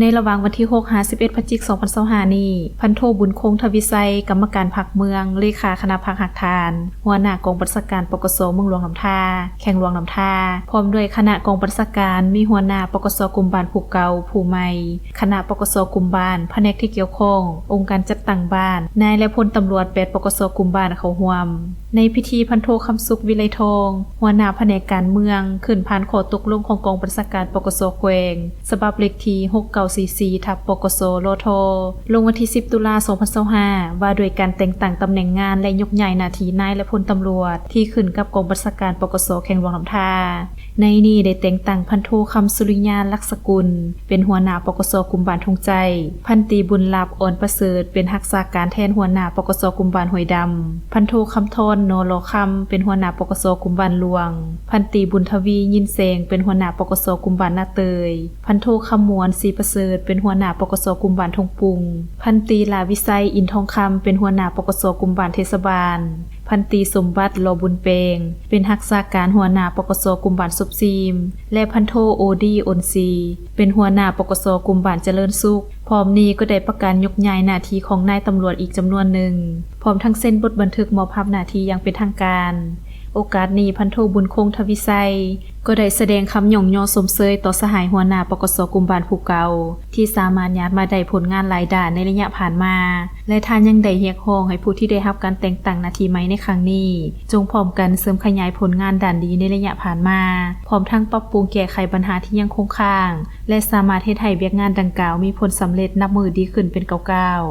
ในระหว่างวันที่6-11 พฤศจิกายน 2025 นี้พันโทบุญคงทวิไสกรรมการพรรคเมืองเลขาคณะพรรคหักฐานหัวหน้ากองปฏิบัติการปกสเมืองหลวงน้ำท่าแข่งหลวงน้ำท่าพร้อมด้วยคณะกองปฏิบัติการมีหัวหน้าปกสกลุ่มบ้านผู้เก่าผู้ใหม่คณะปกสกลุ่มบ้านแผนกที่เกี่ยวข้ององค์การจัดตั้งบ้านนายและพลตำรวจ8ปกสกลุ่มบ้านเข้าร่วมในพิธีพันโทคำสุขวิไลทองหัวหน้าแผนกการเมืองขึ้นผ่านข้อตกลงของกองปฏิบัติการปกสแขวงฉบับเลขที่6944/ปกสโลโทลงวันที่10 ตุลาคม 2025ว่าโดยการแต่งตั้งตำแหน่งงานและยกย้ายหน้าที่นายและพลตำรวจที่ขึ้นกับกองปฏิบัติการปกสแข่งหลวงน้ำท่าในนี้ได้แต่งตั้งพันโทคำสุริยาลักษกุลเป็นหัวหน้าปกสกลุ่มบ้านทงใจพันตรีบุญลับอ่อนประเสริฐเป็นรักษาการแทนหัวหน้าปกสกลุ่มบ้านห้วยดำพันโทคำทนโนโลคำเป็นหัวหน้าปกสกลุ่มบ้านหลวงพันตรีบุญทวียินแสงเป็นหัวหน้าปกสกลุ่มบ้านนาเตยพันโทคำมวลศรีประเสริฐเป็นหัวหน้าปกสกลุ่มบ้านทงปุงพันตรีลาวิไสอินทองคำเป็นหัวหน้าปกสกลุ่มบ้านเทศบาลพันตรีสมบัติโลบุญเปงเป็นรักษาการหัวหน้าปกสกลุ่มบ้านสุบซีมและพันโทโอดีออนซีเป็นหัวหน้าปกสกลุ่มบ้านเจริญสุขพร้อมนี้ก็ได้ประกาศยกย้ายหน้าที่ของนายตำรวจอีกจำนวนหนึ่งพร้อมทั้งเซ็นบทบันทึกมอบภาพหน้าที่อย่างเป็นทางการโอกาสนี้พันโทบุญคงทวิไสก็ได้แสดงคำหย่องยอสมเสยต่อสหายหัวหน้าปกสกลุ่มบ้านผู้เก่าที่สามารถญาติมาได้ผลงานหลายด้านในระยะผ่านมาและท่านยังได้เรียกร้องให้ผู้ที่ได้รับการแต่งตั้งหน้าที่ใหม่ในครั้งนี้จงพร้อมกันเสริมขยายผลงานด้านดีในระยะผ่านมาพร้อมทั้งปรับปรุงแก้ไขปัญหาที่ยังคงค้างและสามารถเฮ็ดให้เวียกงานดังกล่าวมีผลสำเร็จนับมือดีขึ้นเป็นก้าว